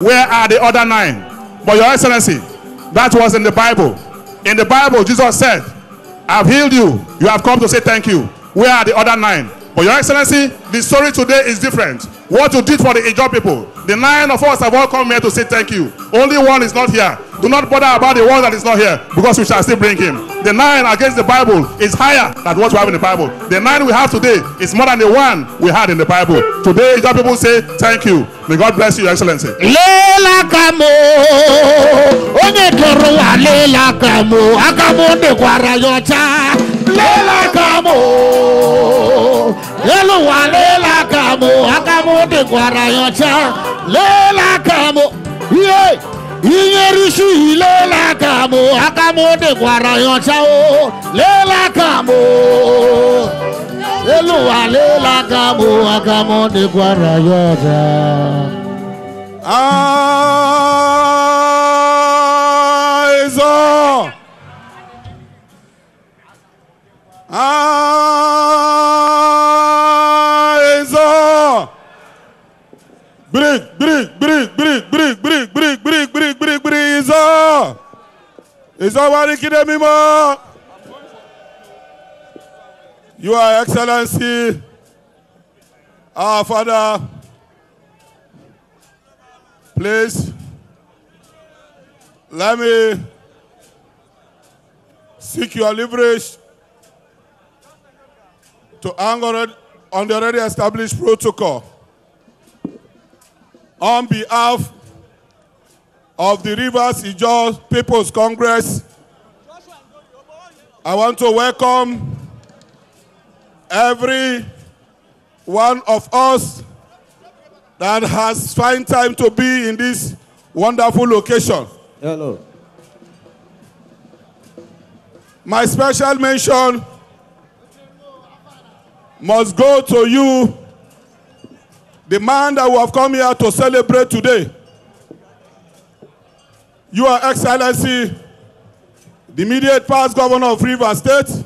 Where are the other 9? But Your Excellency, that was in the Bible. In the Bible, Jesus said, I've healed you. You have come to say thank you. Where are the other 9? But Your Excellency, the story today is different. What you did for the Ijaw people, the 9 of us have all come here to say thank you. Only one is not here. Do not bother about the one that is not here, because we shall still bring him. The 9 against the Bible is higher than what we have in the Bible. The 9 we have today is more than the 1 we had in the Bible. Today, Ijaw people say thank you. May God bless you, Your Excellency. Lela kamo, onye korowa lela kamo, akamo de kwarayocha. Lela kamo, eluwa lela kamo, akamo de kwarayocha. Lela kamo, yeah. Inyerishi lela kamo, akamo de kwarayocha o. Lela kamo, eluwa lela kamo, akamo de kwarayocha. Ijaw! Ijaw! Break, Ijaw! Ijaw, warikide mimo! Your Excellency, our Father, please, let me seek your leverage to anger on the already established protocol. On behalf of the Rivers Ijaw People's Congress, I want to welcome every one of us that has found time to be in this wonderful location. Hello. My special mention must go to you, the man that we have come here to celebrate today. Your Excellency, the immediate past governor of Rivers State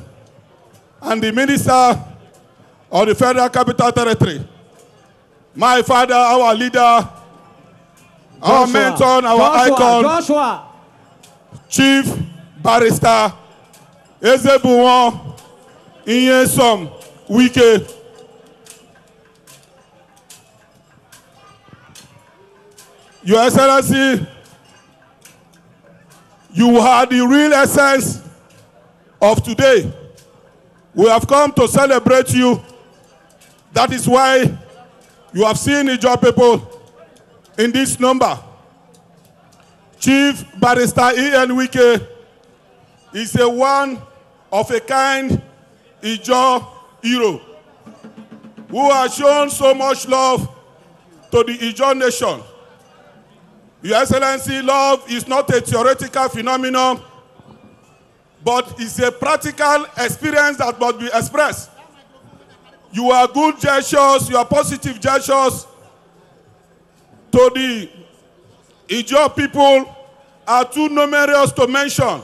and the minister of the Federal Capital Territory. My father, our leader, our mentor, our icon, Chief Barrister Ezebuwon Inyesom Wike. Your Excellency, you are the real essence of today. We have come to celebrate you. That is why you have seen Ijaw people in this number. Chief Barrister E.N. Wike is a one-of-a-kind Ijaw hero who has shown so much love to the Ijaw nation. Your Excellency, love is not a theoretical phenomenon, but it's a practical experience that must be expressed. You are good gestures, you are positive gestures to the Ijaw people are too numerous to mention,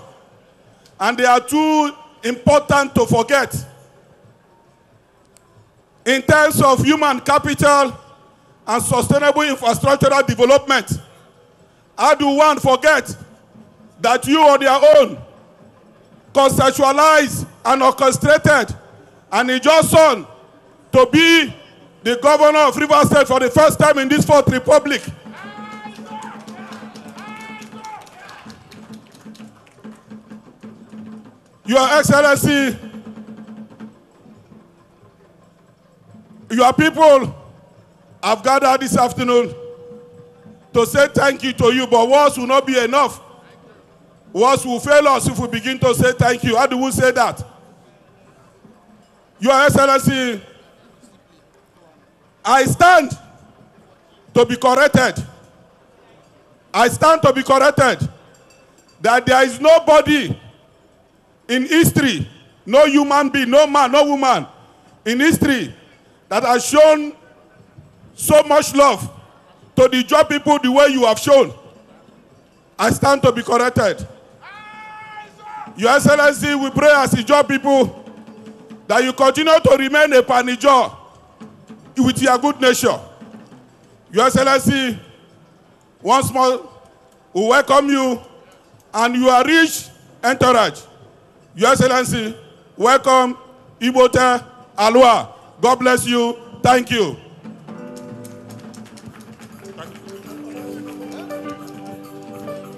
and they are too important to forget. In terms of human capital and sustainable infrastructural development, how do one forget that you on their own conceptualized and orchestrated an Ijaw son to be the governor of Rivers State for the first time in this 4th Republic? Your Excellency, your people have gathered this afternoon to say thank you to you, but words will not be enough. Words will fail us if we begin to say thank you. How do we say that? Your Excellency, I stand to be corrected. I stand to be corrected that there is nobody in history, no human being, no man, no woman in history that has shown so much love to the Ijaw people the way you have shown. I stand to be corrected. Your Excellency, we pray as Ijaw people that you continue to remain a pan-Ijaw with your good nature. Your Excellency, Once more, we welcome you and your rich entourage. Your Excellency, welcome Ibote Alua. God bless you. Thank you.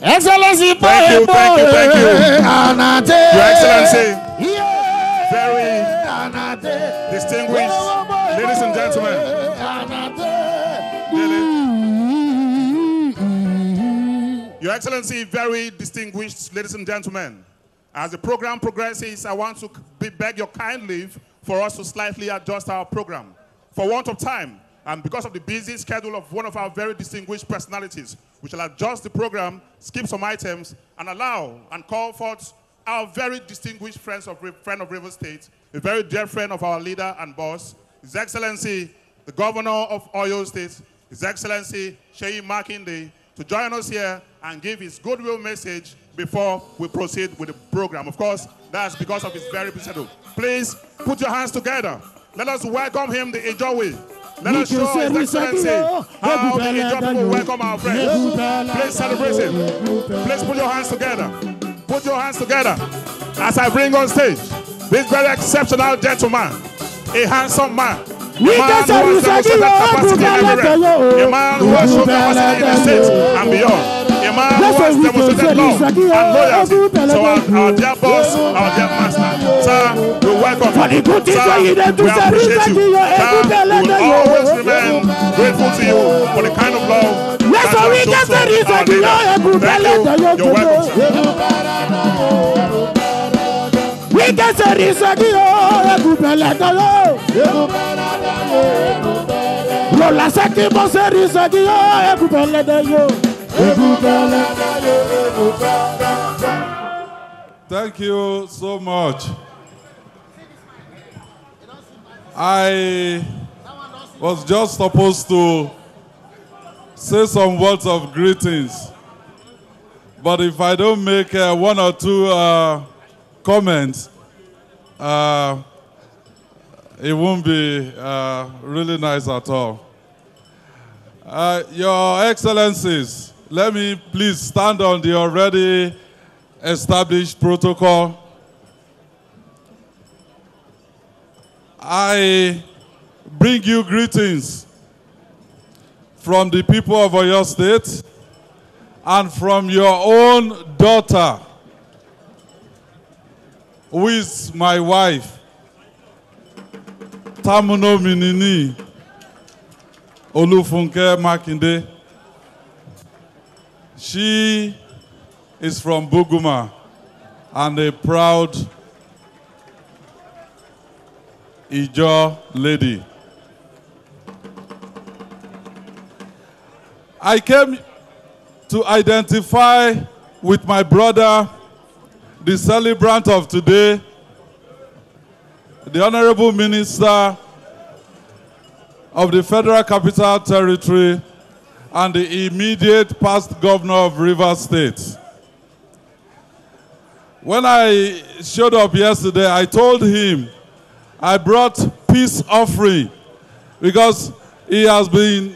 Excellency, thank you. Your Excellency, very distinguished ladies and gentlemen. Your Excellency, very distinguished ladies and gentlemen. As the program progresses, I want to beg your kind leave for us to slightly adjust our program. For want of time, and because of the busy schedule of one of our very distinguished personalities, we shall adjust the program, skip some items, and allow and call forth our very distinguished friend of River State, a very dear friend of our leader and boss, His Excellency, the Governor of Oyo State, His Excellency Sheyi Makinde, to join us here and give his goodwill message before we proceed with the program. Of course, that's because of his very busy schedule. Please put your hands together. Let us welcome him the Ijaw way. Let us show His Excellency how the Ijaw people welcome our friends. Please celebrate him. Please put your hands together. Put your hands together as I bring on stage this very exceptional gentleman, a handsome man. A man who has demonstrated capacity everywhere. A man who has shown capacity in the state and beyond. A man who has demonstrated love and loyalty. So our dear boss, our dear master, sir, we welcome you. Sir, we appreciate you. Sir, we will always remain grateful to you for the kind of love that you have shown our leader. Thank you. You're welcome, sir. We can say this again, Thank you so much. I was just supposed to say some words of greetings, but if I don't make one or two comments, it won't be really nice at all. Your Excellencies, let me please stand on the already established protocol. I bring you greetings from the people of Oyo State and from your own daughter, who is my wife, Tamuno Minini Olufunke Makinde. She is from Buguma and a proud Ijaw lady. I came to identify with my brother, the celebrant of today, the Honorable Minister of the Federal Capital Territory and the immediate past governor of Rivers State. When I showed up yesterday, I told him I brought peace offering because he has been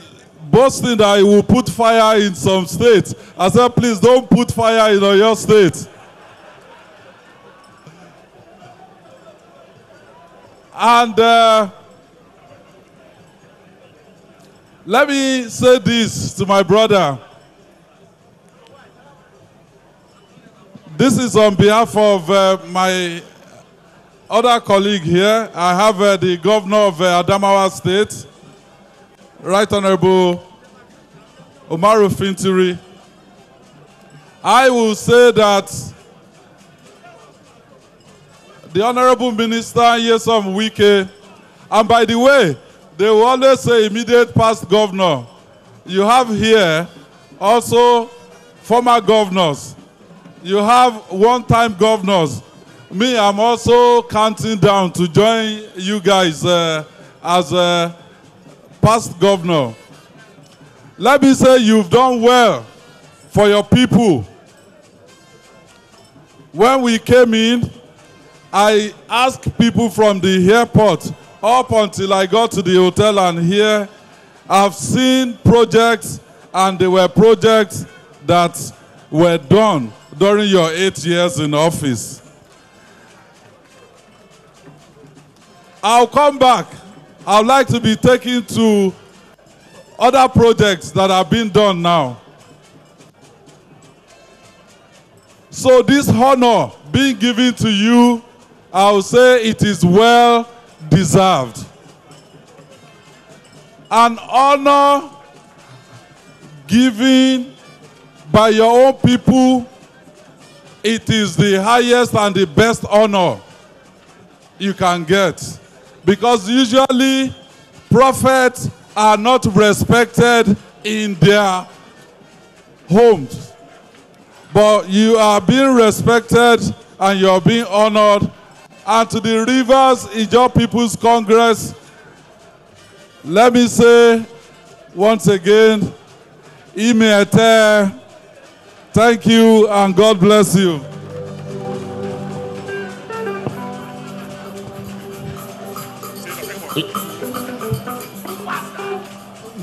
boasting that he will put fire in some states. I said, please don't put fire in Oyo State. And let me say this to my brother. This is on behalf of my other colleague here. I have the governor of Adamawa State, Right Honorable Umaru Fintiri. I will say that the Honorable Minister Nyesom Wike, and by the way, they will always say immediate past governor. You have here also former governors. You have one-time governors. Me, I'm also counting down to join you guys as a past governor. Let me say you've done well for your people. When we came in, I asked people from the airport up until I got to the hotel, and here I've seen projects and they were projects that were done during your 8 years in office. I'll come back. I'd like to be taken to other projects that are being done now. So this honor being given to you, I will say it is well deserved. An honor given by your own people, it is the highest and the best honor you can get. Because usually prophets are not respected in their homes. But you are being respected and you are being honored. And to the Rivers Ijaw People's Congress, let me say once again, Imete, thank you and God bless you.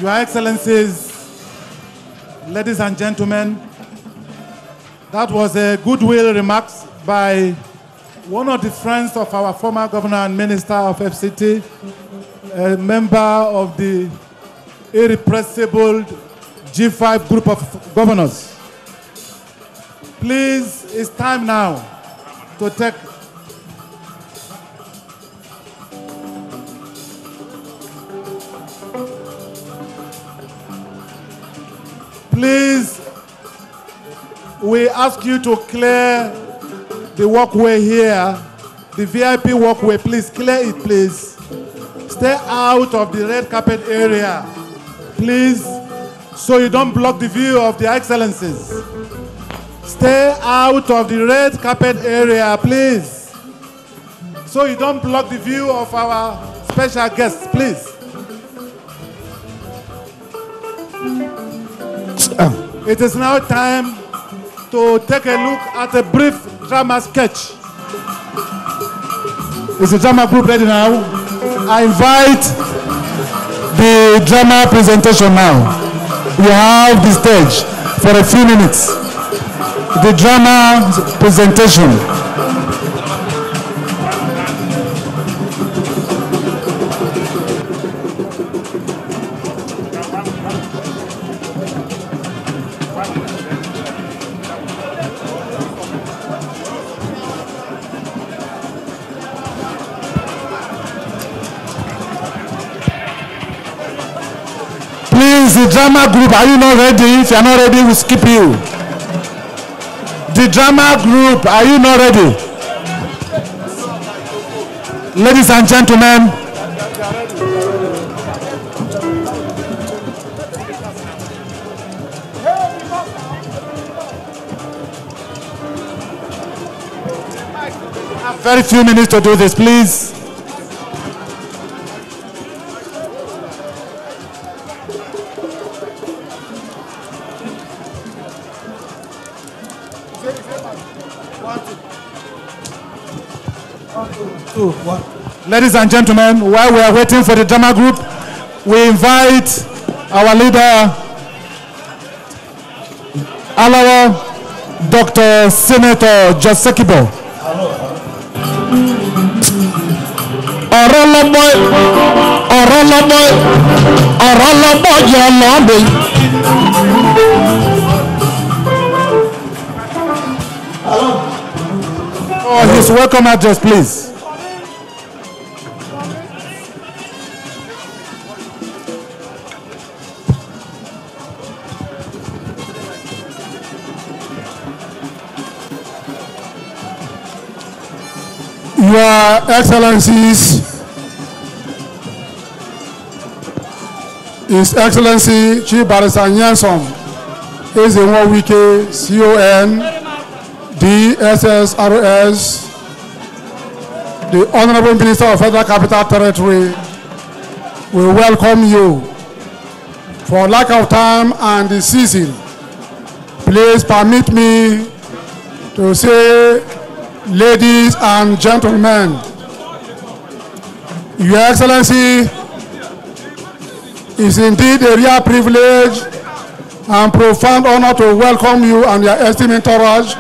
Your Excellencies, ladies and gentlemen, that was a goodwill remarks by one of the friends of our former governor and minister of FCT, a member of the irrepressible G5 group of governors. Please, it's time now to take. Please, we ask you to clear the walkway here, the VIP walkway. Please clear it, please. Stay out of the red carpet area, please, so you don't block the view of the Excellencies. Stay out of the red carpet area, please, so you don't block the view of our special guests, please. It is now time to take a look at a brief drama sketch. Is the drama group ready now? I invite the drama presentation now. We have the stage for a few minutes. The drama presentation. The drama group, are you not ready? If you are not ready, we'll skip you. The drama group, are you not ready? Ladies and gentlemen, I have very few minutes to do this, please. Ladies and gentlemen, while we are waiting for the drama group, we invite our leader, our Dr. Senator Josekibo. Oh, his welcome address, please. Your Excellencies, His Excellency Chief Barrister Nyansom, Pro-Wike, CON, DSSRS, the Honorable Minister of Federal Capital Territory, we welcome you. For lack of time and the season, please permit me to say, ladies and gentlemen, Your Excellency, it's indeed a real privilege and profound honor to welcome you and your esteemed entourage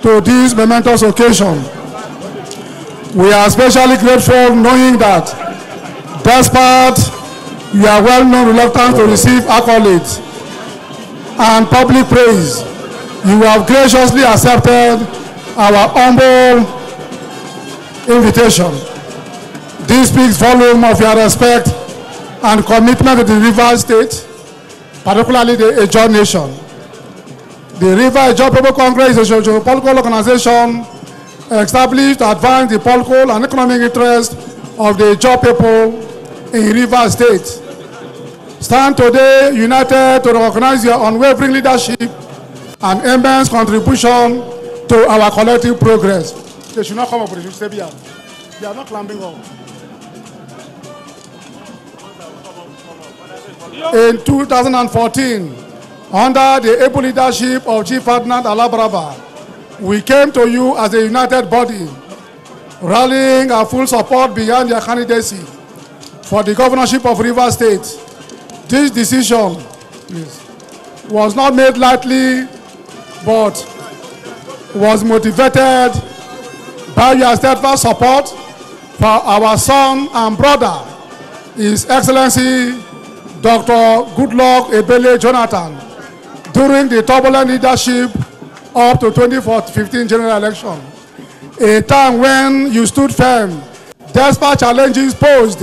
to this momentous occasion. We are especially grateful knowing that despite your well-known reluctance to receive accolades and public praise, you have graciously accepted our humble invitation. This speaks volume of your respect and commitment to the River State, particularly the Ijaw Nation. The River Ijaw People Congr is a socio-political organization established to advance the political and economic interests of the Ijaw people in River State. Stand today united to recognize your unwavering leadership and immense contribution to our collective progress. They should not come up, they should stay behind. They are not climbing up. In 2014, under the able leadership of Chief Ferdinand Alabraba, we came to you as a united body, rallying our full support behind your candidacy for the governorship of River State. This decision was not made lightly, but was motivated by your steadfast support for our son and brother, His Excellency Dr. Goodluck Ebele Jonathan, during the turbulent leadership up to 2015 general election, a time when you stood firm despite challenges posed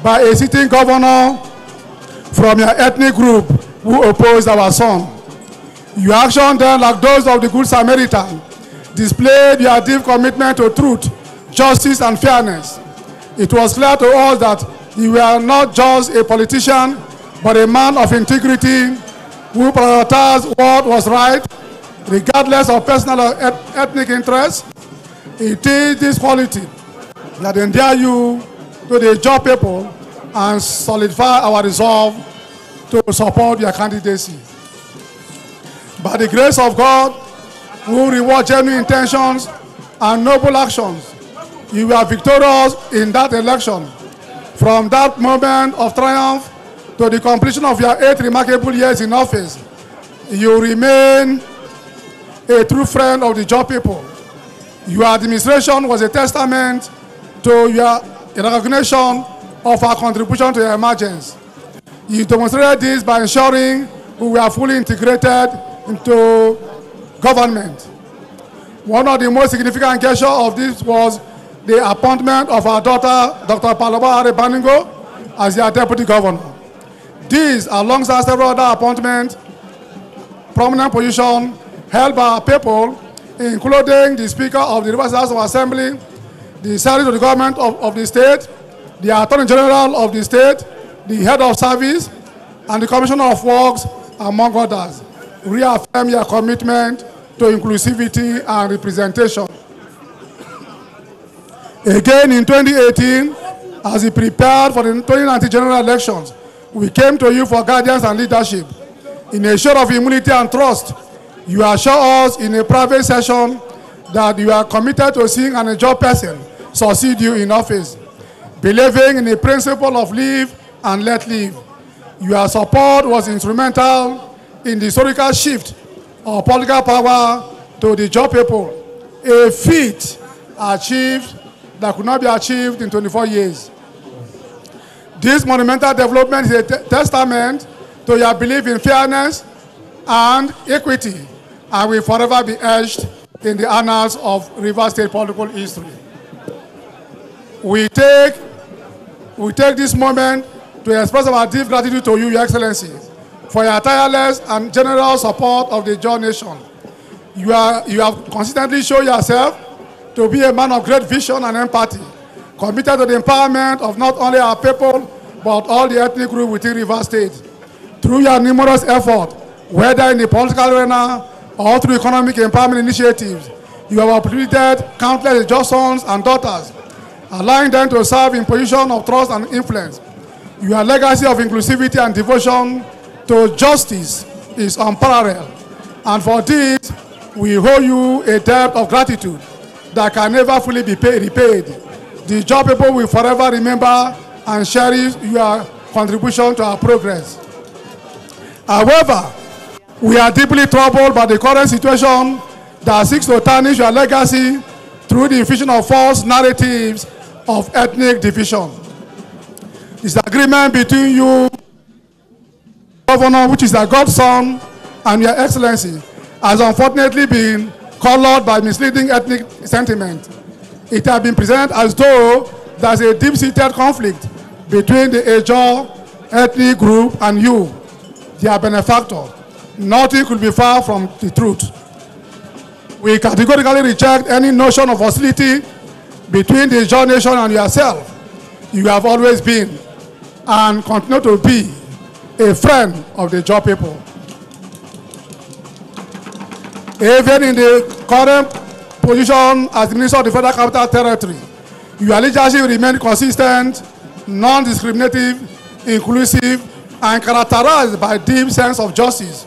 by a sitting governor from your ethnic group who opposed our son. Your action then, like those of the Good Samaritan, displayed your deep commitment to truth, justice, and fairness. It was clear to us that you were not just a politician, but a man of integrity who prioritized what was right, regardless of personal or ethnic interests. It is this quality that endear you to the Ijaw people and solidify our resolve to support your candidacy. By the grace of God, who reward genuine intentions and noble actions, you were victorious in that election. From that moment of triumph to the completion of your 8 remarkable years in office, you remain a true friend of the Ijaw people. Your administration was a testament to your recognition of our contribution to your emergence. You demonstrated this by ensuring we were fully integrated into government. One of the most significant gestures of this was the appointment of our daughter, Dr. Palaba Arebaningo, as your deputy governor. This, alongside several other appointments, prominent positions held by our people, including the Speaker of the River House of Assembly, the Secretary of the Government of the State, the Attorney General of the State, the Head of Service, and the Commissioner of Works, among others, reaffirm your commitment to inclusivity and representation. Again, in 2018, as we prepared for the 2019 general elections, we came to you for guidance and leadership. In a show of humility and trust, you assure us in a private session that you are committed to seeing an Ijaw person succeed you in office, believing in the principle of live and let live. Your support was instrumental in the historical shift of political power to the Ijaw people, a feat achieved that could not be achieved in 24 years. This monumental development is a testament to your belief in fairness and equity, and will forever be etched in the annals of River State political history. We take this moment to express our deep gratitude to you, Your Excellency, for your tireless and general support of the Ijaw Nation. You have consistently shown yourself to be a man of great vision and empathy, committed to the empowerment of not only our people, but all the ethnic groups within River State. Through your numerous efforts, whether in the political arena or through economic empowerment initiatives, you have uplifted countless Ijaw sons and daughters, allowing them to serve in positions of trust and influence. Your legacy of inclusivity and devotion to justice is unparalleled, and for this, we owe you a debt of gratitude that can never fully be repaid. The Ijaw people will forever remember and cherish your contribution to our progress. However, We are deeply troubled by the current situation that seeks to tarnish your legacy through the infusion of false narratives of ethnic division. Disagreement between you, Governor, which is a godson, and Your Excellency, has unfortunately been colored by misleading ethnic sentiment. It has been presented as though there's a deep-seated conflict between the Ijaw ethnic group and you, their benefactor. Nothing could be far from the truth. We categorically reject any notion of hostility between the Ijaw nation and yourself. You have always been and continue to be a friend of the Ijaw people. Even in the current position as the Minister of the Federal Capital Territory, your leadership remains consistent, non-discriminative, inclusive, and characterized by a deep sense of justice.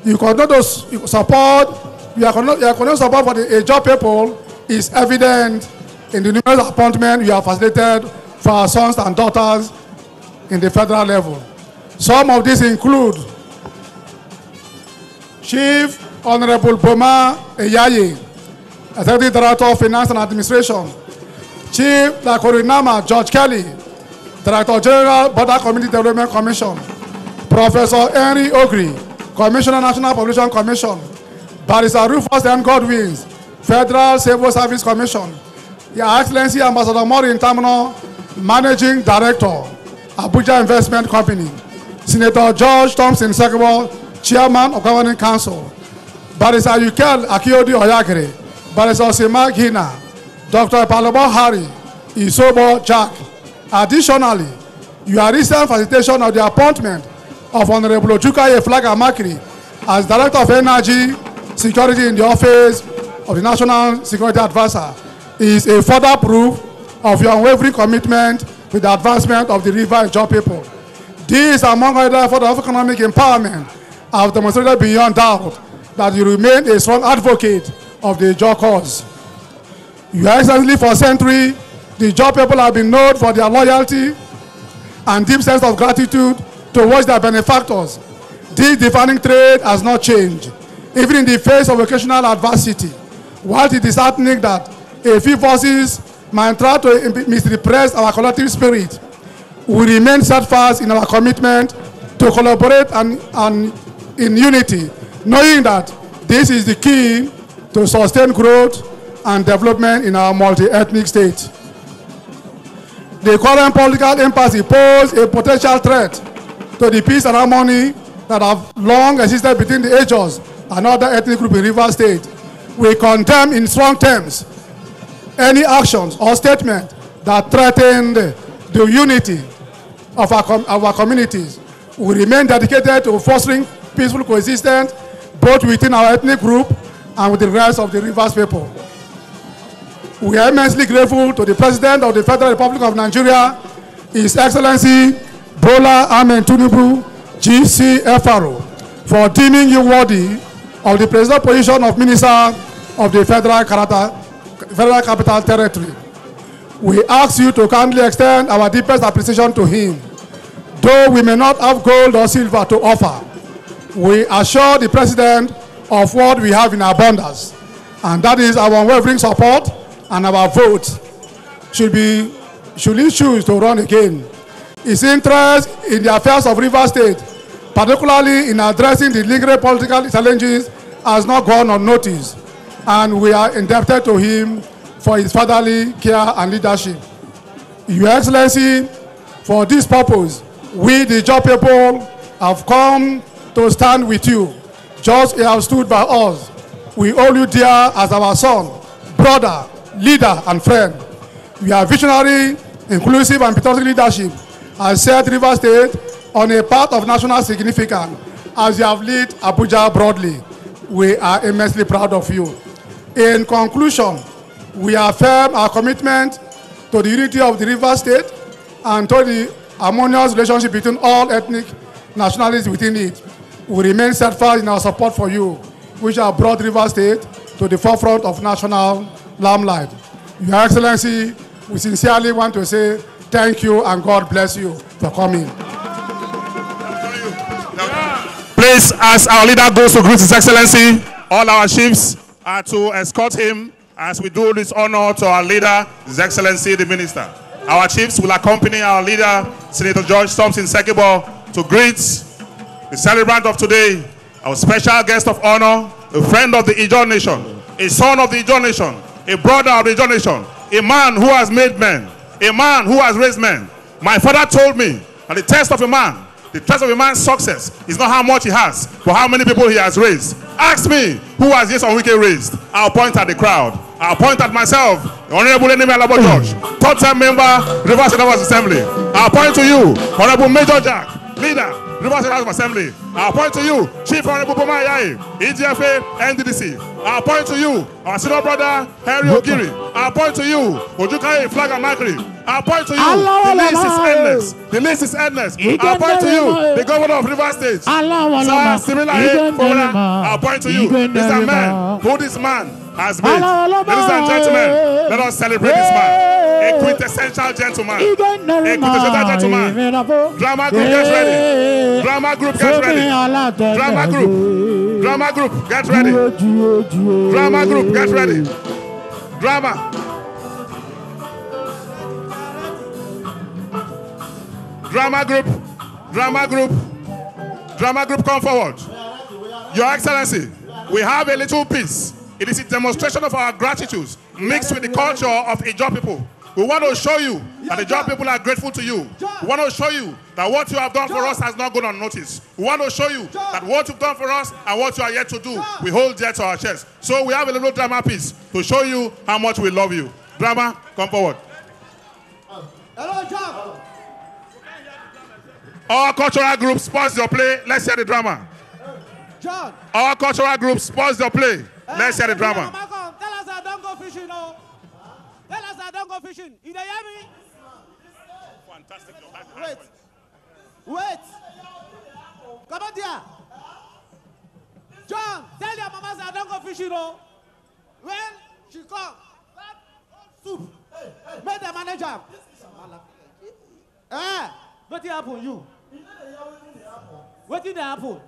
You continue to support, your continued support for the Ijaw people is evident in the numerous appointments you have facilitated for our sons and daughters in the federal level. Some of these include Chief Honorable Boma Eyaye, Executive Director of Finance and Administration, Chief Lakorinama George Kelly, Director General Border Community Development Commission, Professor Henry Ogri, Commissioner National Population Commission, Barrister Rufus N. Godwins, Federal Civil Service Commission, Your Excellency Ambassador Maureen Tamino, Managing Director, Abuja Investment Company, Senator George Thompson Sekebo, Chairman of Governing Council, Barrister Yukel Akiodi Oyakere, Barrister Sima Gina, Dr. Palobo Hari, Isobo Jack. Additionally, your recent facilitation of the appointment of Honorable Ojukaye Flaga Makri as Director of Energy Security in the Office of the National Security Advisor is a further proof of your unwavering commitment to the advancement of the River Ijaw people. These, among other efforts of economic empowerment, have demonstrated beyond doubt that you remain a strong advocate of the Ijaw cause. Your Excellency, for centuries, the Ijaw people have been known for their loyalty and deep sense of gratitude towards their benefactors. This defining trait has not changed, even in the face of occasional adversity. While it is heartening that a few forces might try to misrepress our collective spirit, we remain steadfast in our commitment to collaborate and in unity, knowing that this is the key to sustained growth and development in our multi-ethnic state. The current political impasse poses a potential threat to the peace and harmony that have long existed between the Ijaws and other ethnic groups in Rivers State. We condemn in strong terms any actions or statement that threaten the unity of our communities. We remain dedicated to fostering peaceful coexistence both within our ethnic group and with the rest of the Rivers people. We are immensely grateful to the President of the Federal Republic of Nigeria, His Excellency Bola Ahmed Tinubu, GCFRO, for deeming you worthy of the presidential position of Minister of the Federal Capital Territory. We ask you to kindly extend our deepest appreciation to him. Though we may not have gold or silver to offer, we assure the President of what we have in abundance, and that is our unwavering support and our vote should he choose to run again. His interest in the affairs of Rivers State, particularly in addressing the legal political challenges, has not gone unnoticed, and we are indebted to him for his fatherly care and leadership. Your Excellency, for this purpose, we, the Ijaw people, have come to stand with you, just as you have stood by us. We hold you dear as our son, brother, leader, and friend. Your visionary, inclusive, and patriotic leadership has set Rivers State on a path of national significance as you have led Abuja broadly. We are immensely proud of you. In conclusion, we affirm our commitment to the unity of the Rivers State and to the harmonious relationship between all ethnic nationalities within it. We remain steadfast in our support for you, which have brought Rivers State to the forefront of national limelight. Your Excellency, we sincerely want to say thank you and God bless you for coming. Please. Please, as our leader goes to greet His Excellency, all our chiefs are to escort him as we do this honor to our leader, His Excellency the Minister. Our chiefs will accompany our leader, Senator George Thompson Sekibo, to greet the celebrant of today, our special guest of honor, a friend of the Ijaw nation, a son of the Ijaw nation, a brother of the Ijaw nation, a man who has made men, a man who has raised men. My father told me that the test of a man's success is not how much he has, but how many people he has raised. Ask me, who has this on Wike raised? I'll point at the crowd. I'll point at myself, the Honorable nnamdikanu George, third-time member, Rivers State House of Assembly. I'll point to you, Honorable Major Jack, leader, Rivers State House of Assembly. I'll point to you, Chief Honorable Boma Yaye, EGFA, NDDC. I'll point to you, our senior brother, Harry Ogiri. I'll point to you, Ojukaye, Flag and Makri. I'll point to you, the list is endless. The list is endless. I'll point to you, the governor of Rivers State. Sir, similarly, I'll point to you, Mr. Man, who this man has made. Ladies and gentlemen, let us celebrate this man. A quintessential gentleman. A quintessential gentleman. Drama group, get ready. Drama group, get ready. Drama group. Drama group, get ready. Drama group, get ready. Drama. Drama group. Drama group. Drama group, come forward. Your Excellency, we have a little piece. It is a demonstration of our gratitude mixed with the culture of Ijaw people. We want to show you that the Ijaw people are grateful to you. We want to show you that what you have done for us has not gone unnoticed. We want to show you that what you've done for us and what you are yet to do, we hold dear to our chest. So we have a little drama piece to show you how much we love you. Drama, come forward. Hello, John. All cultural groups, pause your play. Let's hear the drama. John. All cultural groups, pause your play. Let's hear the drama. Tell us I don't go fishing, no. Tell us I don't go fishing. You hear me? Fantastic. Wait. Come on, dear. John, tell your mama I don't go fishing, no. When she come, that soup, make the manager. What did happen, you? What did happen?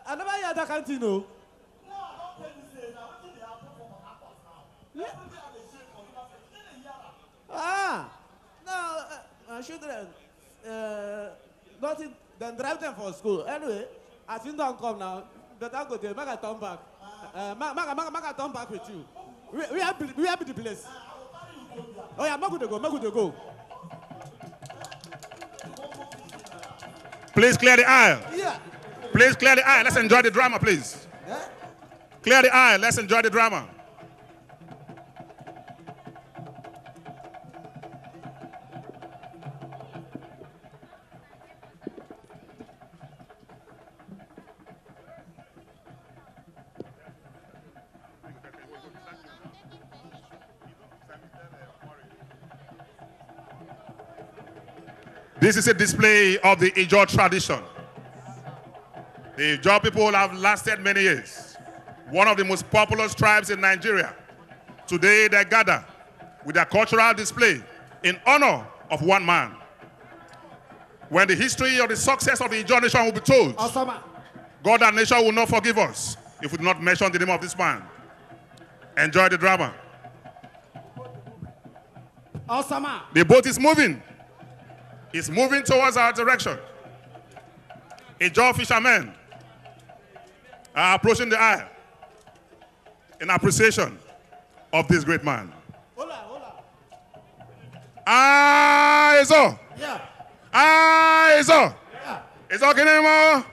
I never heard that canteen, no. No, children, nothing, then drive them for school. Anyway, I think don't come now. Better go there, make a turn back. Make a turn back with you. We have the place. Oh yeah, make good to go. Please clear the aisle. Yeah. Please clear the aisle. Let's enjoy the drama, please. Yeah? Clear the aisle. Let's enjoy the drama. This is a display of the Ijaw tradition. The Ijaw people have lasted many years. One of the most populous tribes in Nigeria. Today they gather with their cultural display in honor of one man. When the history of the success of the Ijaw nation will be told, Awesome. God and nation will not forgive us if we do not mention the name of this man. Enjoy the drama. Awesome. The boat is moving. It's moving towards our direction. Ijaw fishermen are approaching the aisle in appreciation of this great man. Hold on. Ijaw. Yeah. Ijaw. Yeah. Ijaw kinemo.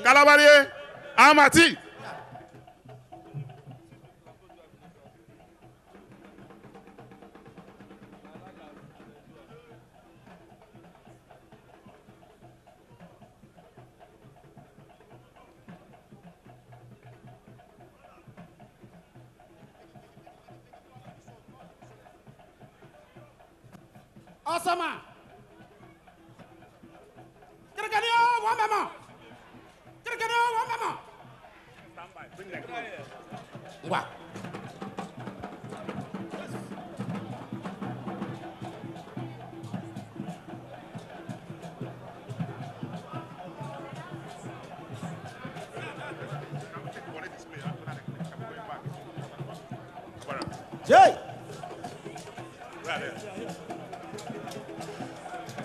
Kalabari. Amati. Awesome. One mama. Stand by. Bring them.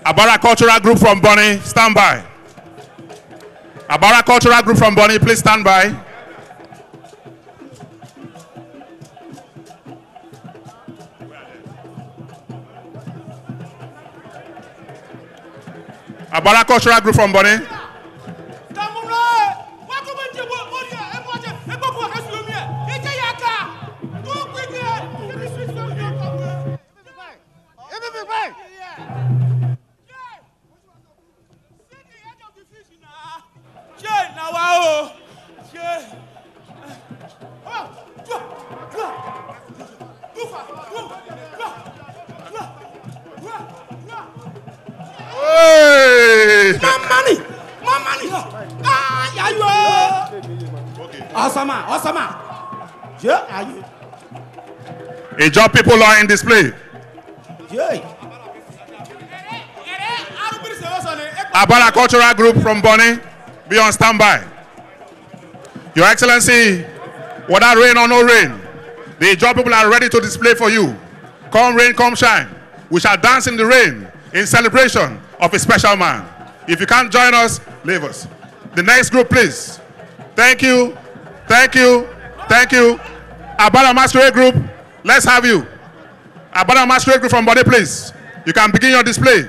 Abara Cultural Group from Bonny, stand by. Abara Cultural Group from Bonny, please stand by. Abara Cultural Group from Bonny. Ijaw people are in display. Abara Cultural Group from Bonny, be on standby. Your Excellency, whether rain or no rain, the Ijaw people are ready to display for you. Come rain, come shine. We shall dance in the rain in celebration of a special man. If you can't join us, leave us. The next group, please. Thank you. Thank you. Thank you. Abara Masquerade Group, let's have you. Abara Masquerade Group from Bonny, please. You can begin your display.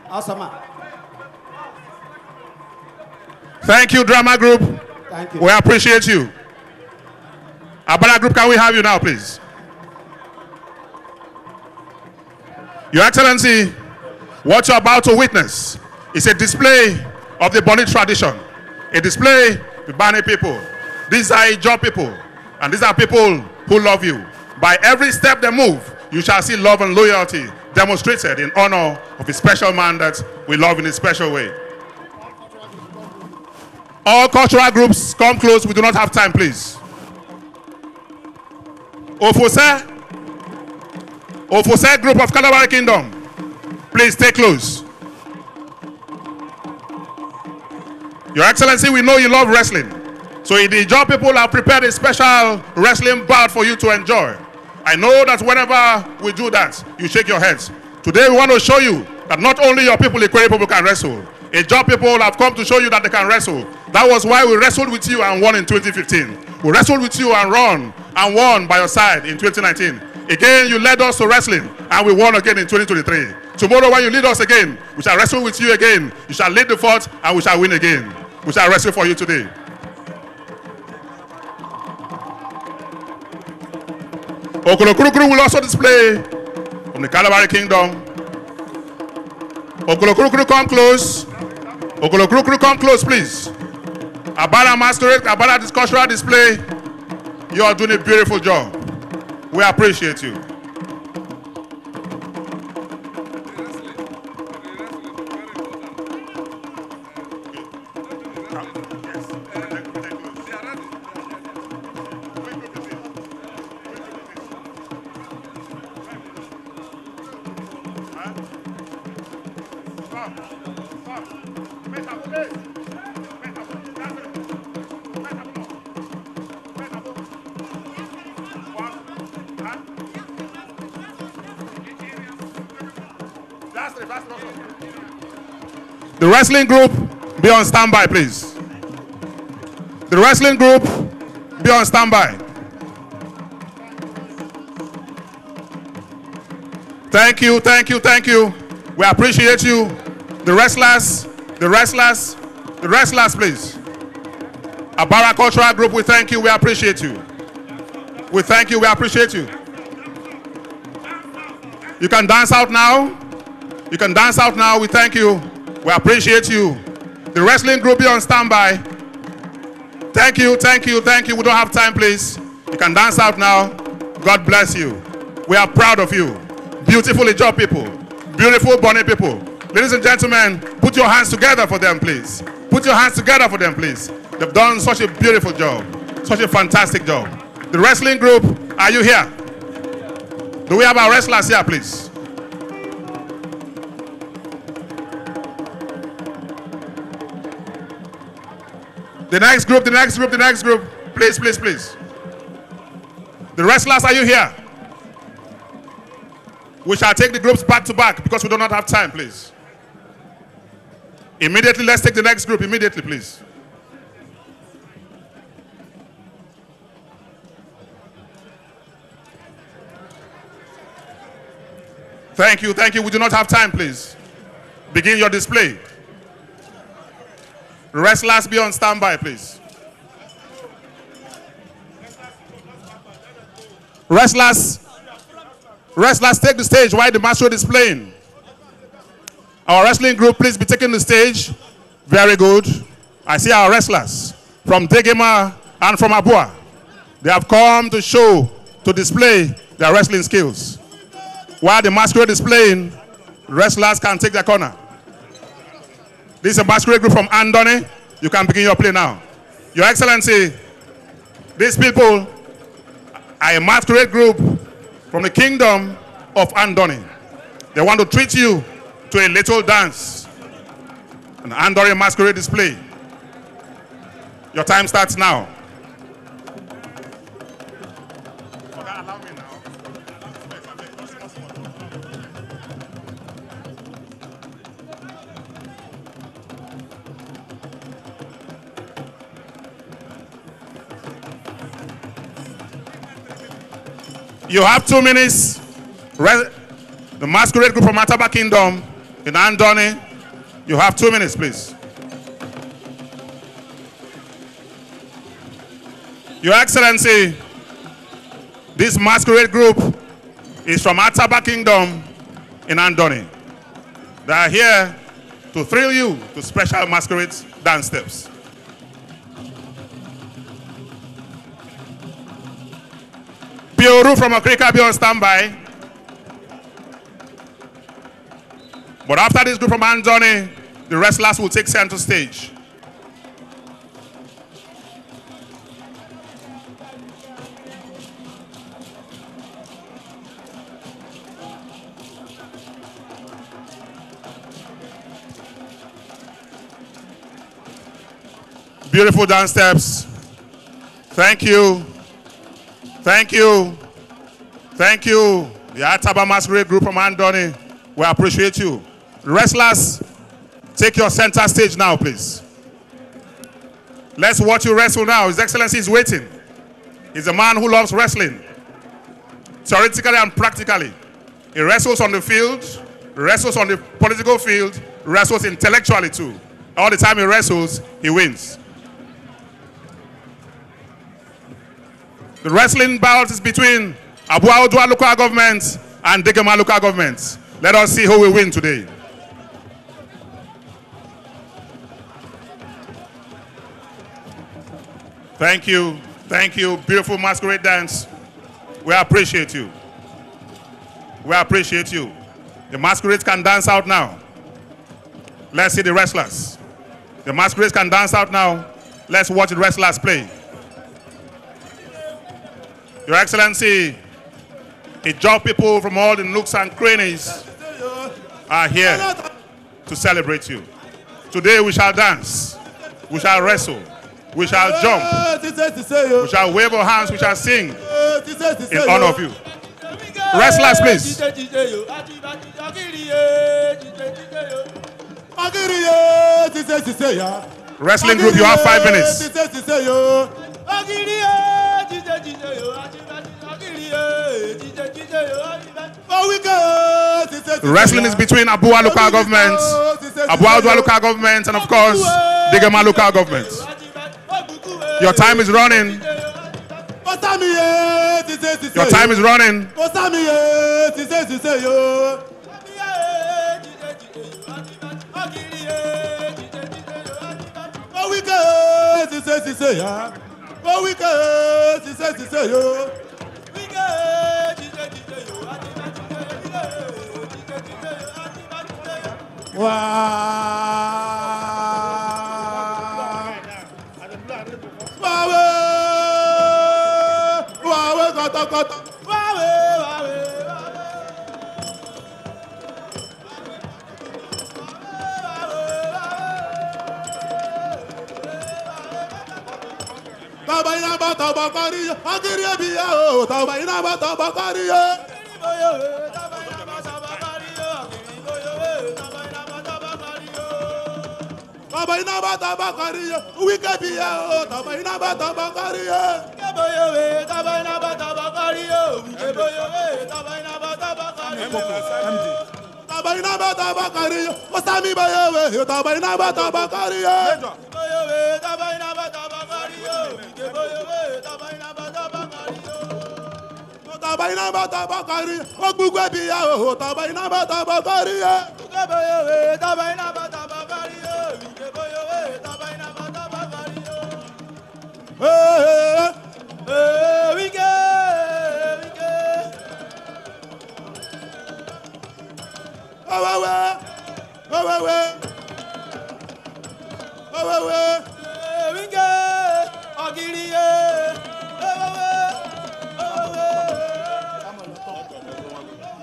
Awesome. Thank you, Drama Group. Thank you. We appreciate you. Abara Group, can we have you now, please? Your Excellency, what you're about to witness is a display of the Bonny tradition. A display of Bonny people. These are Ijaw people. And these are people who love you. By every step they move, you shall see love and loyalty demonstrated in honor of a special man that we love in a special way. All cultural groups, come close. We do not have time, please. Ofose Group of Kalabari Kingdom, please stay close. Your Excellency, we know you love wrestling. So the Ijaw people have prepared a special wrestling bout for you to enjoy. I know that whenever we do that, you shake your heads. Today we want to show you that not only your people, the Ikwere people, can wrestle. Ijaw people have come to show you that they can wrestle. That was why we wrestled with you and won in 2015. We wrestled with you and won by your side in 2019. Again, you led us to wrestling and we won again in 2023. Tomorrow when you lead us again, we shall wrestle with you again. You shall lead the fort and we shall win again. We shall wrestle for you today. Okolokurukuru will also display from the Kalabari Kingdom. Okolokurukuru, come close. Okolokurukuru, come close, please. Abara Masquerade, Abara Cultural Display. You are doing a beautiful job. We appreciate you. The wrestling group, be on standby, please. The wrestling group, be on standby. Thank you, thank you, thank you. We appreciate you. The wrestlers, please. Abara Cultural Group, we thank you, we appreciate you. We thank you, we appreciate you. You can dance out now. You can dance out now, we thank you. We appreciate you. The wrestling group, be on standby. Thank you, thank you, thank you. We don't have time, please. You can dance out now. God bless you. We are proud of you. Beautiful Ijaw people. Beautiful Bonny people. Ladies and gentlemen, put your hands together for them, please. Put your hands together for them, please. They've done such a beautiful job, such a fantastic job. The wrestling group, are you here? Do we have our wrestlers here, please? The next group, the next group, the next group. Please, please, please. The wrestlers, are you here? We shall take the groups back to back because we do not have time, please. Immediately, let's take the next group. Immediately, please. Thank you, thank you. We do not have time, please. Begin your display. Wrestlers, be on standby, please. Wrestlers, take the stage while the masquerade is playing. Our wrestling group, please be taking the stage. Very good. I see our wrestlers from Degema and from Abua. They have come to show, to display their wrestling skills. While the masquerade is playing, wrestlers can take their corner. This is a masquerade group from Andoni. You can begin your play now. Your Excellency, these people are a masquerade group from the kingdom of Andoni. They want to treat you to a little dance, an Andoni masquerade display. Your time starts now. You have 2 minutes. The masquerade group from Ataba Kingdom in Andoni. You have 2 minutes, please. Your Excellency, this masquerade group is from Ataba Kingdom in Andoni. They are here to thrill you to special masquerade dance steps. Pioru from Okrika, be on standby. But after this group from Andoni, the wrestlers will take center stage. Beautiful dance steps. Thank you. Thank you. Thank you. The Ataba Masquerade group from Andoni. We appreciate you. Wrestlers, take your center stage now, please. Let's watch you wrestle now. His Excellency is waiting. He's a man who loves wrestling, theoretically and practically. He wrestles on the field, wrestles on the political field, wrestles intellectually too. All the time he wrestles, he wins. The wrestling bout is between Abua Odua local government and Degema local government. Let us see who will win today. Thank you. Thank you. Beautiful masquerade dance. We appreciate you. We appreciate you. The masquerades can dance out now. Let's see the wrestlers. The masquerades can dance out now. Let's watch the wrestlers play. Your Excellency, Ijaw people from all the nooks and crannies are here to celebrate you. Today we shall dance, we shall wrestle, we shall jump, we shall wave our hands, we shall sing in honor of you. Wrestlers, please. Wrestling group, you have 5 minutes. Wrestling is between Abua local government, Abua Odua local government, and of course, Degema local government. Your time is running. Your time is running.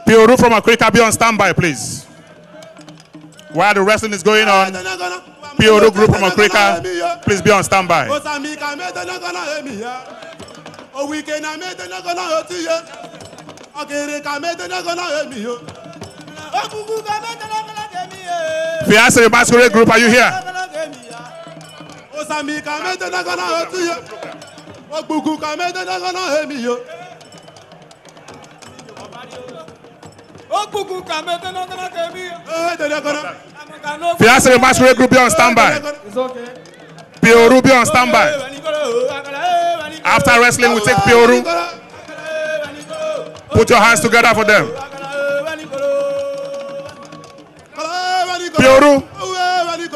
Peterobi from Africa, be on standby, please. While the wrestling is going on, Peterobi group from Africa, please be on standby. Fiasco Masquerade group, are you here? Fiasco Masquerade group, be on standby. Peterobi on standby. After wrestling, we take Peterobi. Put your hands together for them.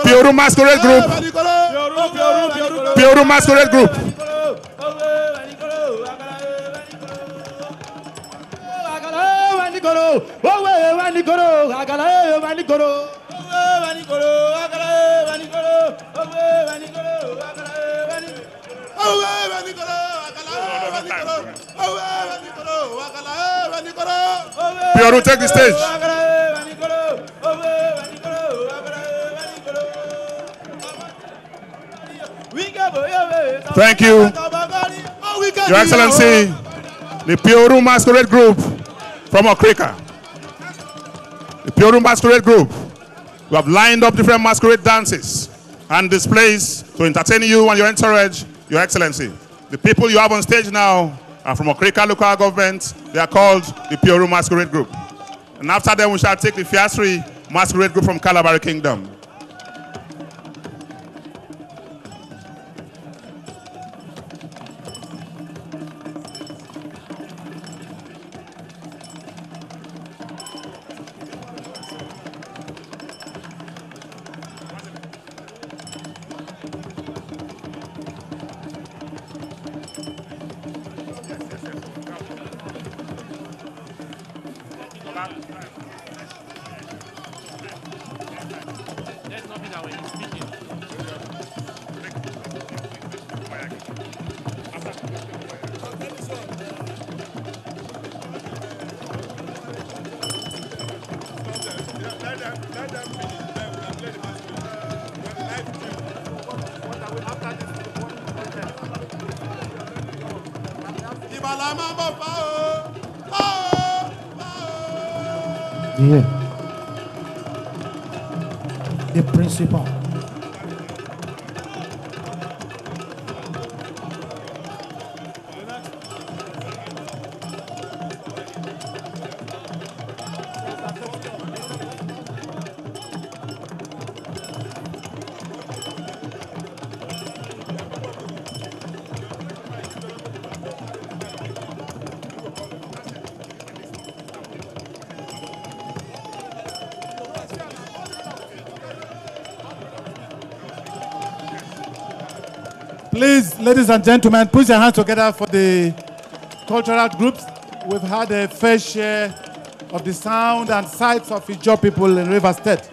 Peterobi Masquerade group. Peterobi Masquerade group. Peterobi, take the stage. Thank you, Your Excellency. The Peterobi Masquerade group from Okrika. The Peterobi Masquerade group. We have lined up different masquerade dances and displays to entertain you and your entourage, Your Excellency. The people you have on stage now are from Okrika local government. They are called the Peterobi Masquerade group. And after them, we shall take the Fiasri Masquerade group from Calabar Kingdom. The principal. Please, ladies and gentlemen, put your hands together for the cultural groups. We've had a fair share of the sound and sights of Ijaw people in River State.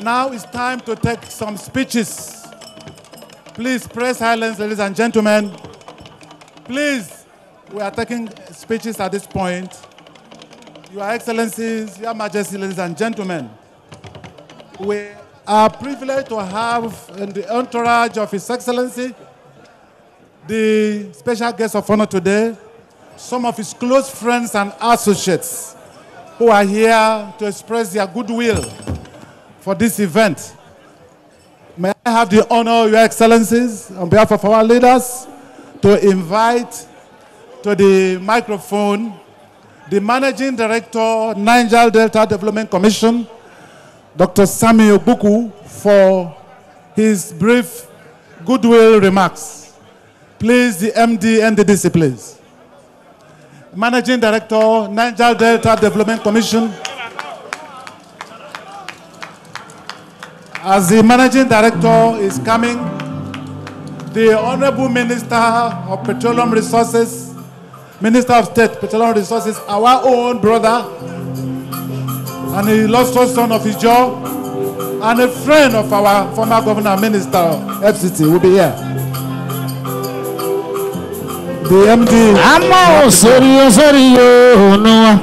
Now it's time to take some speeches. Please press silence, ladies and gentlemen. Please, we are taking speeches at this point. Your Excellencies, Your Majesty, ladies and gentlemen, we are privileged to have in the entourage of His Excellency, the special guest of honor today, some of his close friends and associates who are here to express their goodwill for this event. May I have the honor, Your Excellencies, on behalf of our leaders, to invite to the microphone the Managing Director, Niger Delta Development Commission, Dr. Sami Obuku, for his brief goodwill remarks. Please, the MD NDDC, please. Managing Director, Niger Delta Development Commission. As the Managing Director is coming, the Honorable Minister of Petroleum Resources, Minister of State, Petroleum Resources, our own brother, and the illustrious son of Ijaw, and a friend of our former Governor Minister, FCT, will be here. The MD. I'm serious, no.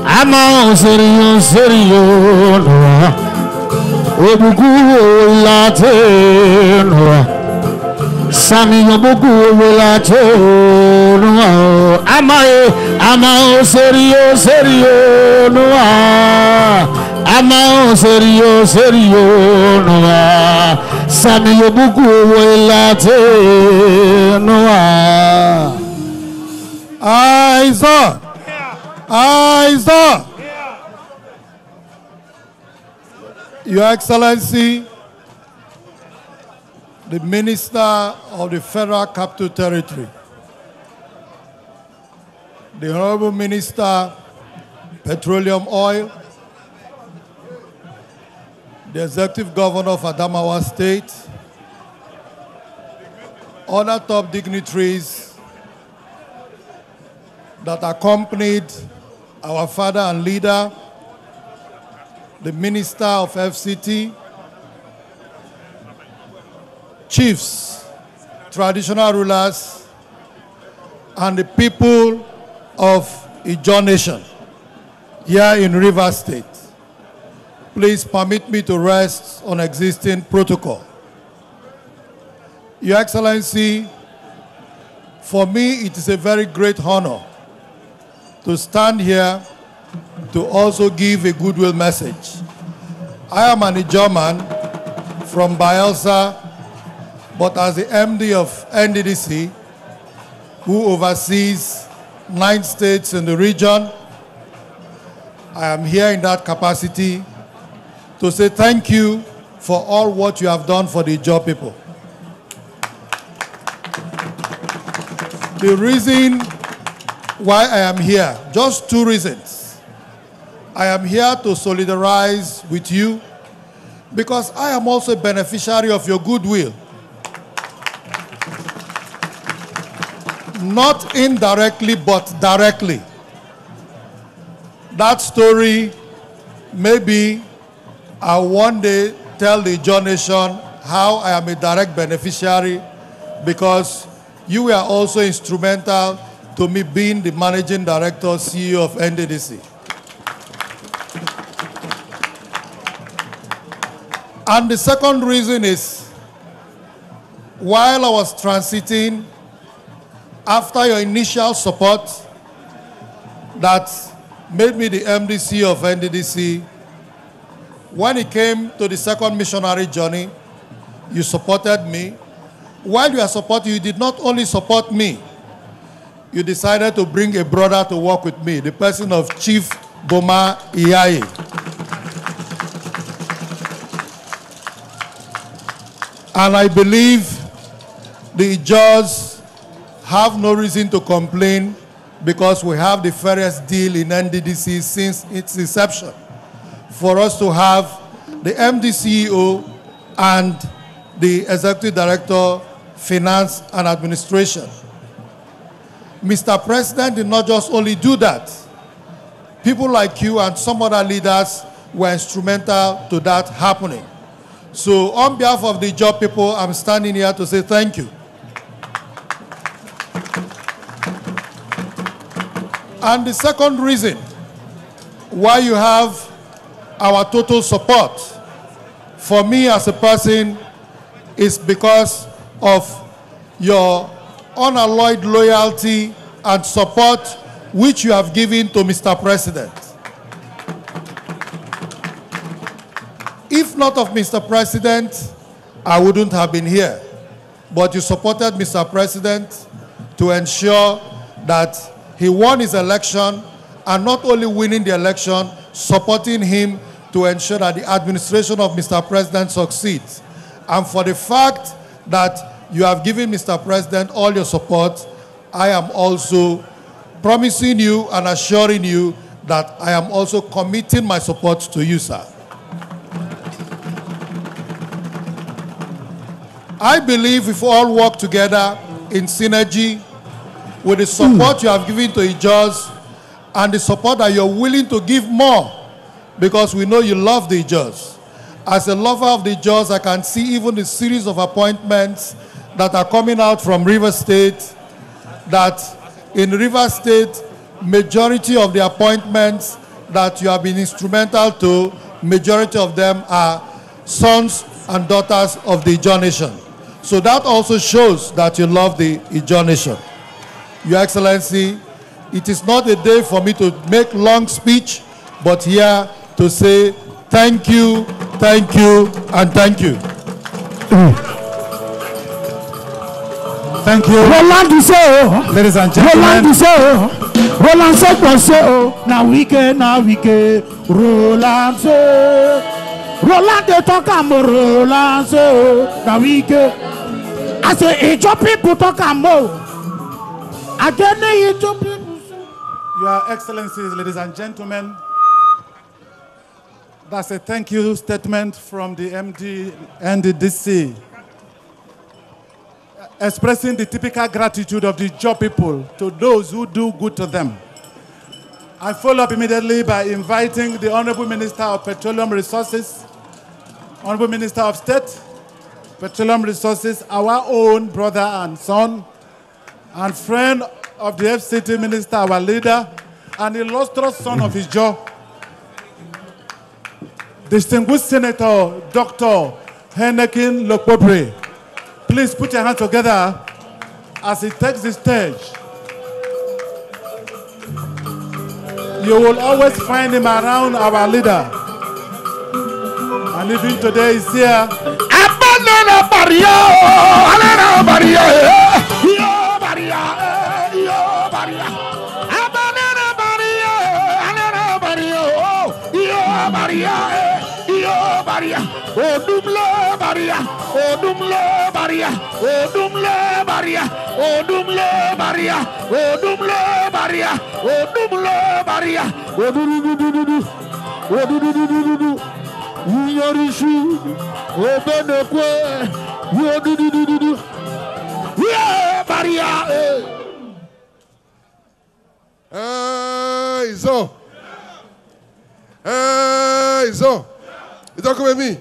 I'm serious, no. Obugu latte, no. Sami Obugu latte, no. I'm serious, no. I'm serious, no. Sami Obugu latte, no. Eyes on. Eyes on. Your Excellency, the Minister of the Federal Capital Territory, the Honorable Minister, Petroleum Oil, the Executive Governor of Adamawa State, other top dignitaries that accompanied our father and leader, the Minister of FCT, chiefs, traditional rulers, and the people of Ijaw Nation here in Rivers State. Please permit me to rest on existing protocol. Your Excellency, for me it is a very great honor to stand here to also give a goodwill message. I am an Ijaw man from Bayelsa, but as the MD of NDDC, who oversees 9 states in the region, I am here in that capacity to say thank you for all what you have done for the Ijaw people. The reason why I am here, just 2 reasons. I am here to solidarize with you because I am also a beneficiary of your goodwill. Not indirectly, but directly. That story, maybe I'll one day tell the Ijaw Nation how I am a direct beneficiary because you were also instrumental to me being the Managing Director, CEO of NDDC. And the second reason is, while I was transiting, after your initial support that made me the MDC of NDDC, when it came to the second missionary journey, you supported me. While you are supporting, you did not only support me, you decided to bring a brother to work with me, the person of Chief Boma Iyaye. And I believe the Ijaws have no reason to complain because we have the fairest deal in NDDC since its inception for us to have the MD CEO and the Executive Director, Finance and Administration. Mr. President did not just only do that. People like you and some other leaders were instrumental to that happening. So on behalf of the Ijaw people, I'm standing here to say thank you. And the second reason why you have our total support for me as a person is because of your unalloyed loyalty and support which you have given to Mr. President. If not of Mr. President, I wouldn't have been here. But you supported Mr. President to ensure that he won his election, and not only winning the election, supporting him to ensure that the administration of Mr. President succeeds. And for the fact that you have given Mr. President all your support, I am also promising you and assuring you that I am also committing my support to you, sir. I believe if we all work together in synergy with the support you have given to Ijaws and the support that you're willing to give more, because we know you love the Ijaws. As a lover of the Ijaws, I can see even the series of appointments that are coming out from Rivers State, that in Rivers State, majority of the appointments that you have been instrumental to, majority of them are sons and daughters of the Ijaw nation. So that also shows that you love the Ijaw nation. Your Excellency, it is not a day for me to make long speech, but here to say thank you, and thank you. Thank you. Roland Duseo. Ladies and gentlemen. Roland Duseo. Roland Duseo. Now we can. Roland Duseo. Roland de talk am Roland Duseo. Now we can. I say Ijaw people talk am more. Again, Ijaw people. Your Excellencies, ladies and gentlemen, that's a thank you statement from the MD and the DC, expressing the typical gratitude of the Ijaw people to those who do good to them. I follow up immediately by inviting the Honorable Minister of Petroleum Resources, Honorable Minister of State, Petroleum Resources, our own brother and son, and friend of the FCT Minister, our leader, and illustrious son of Ijaw, distinguished Senator Dr. Henekin Lokpobre. Please put your hands together as he takes the stage. You will always find him around our leader. And even today he's here. Ijaw. You talking with me?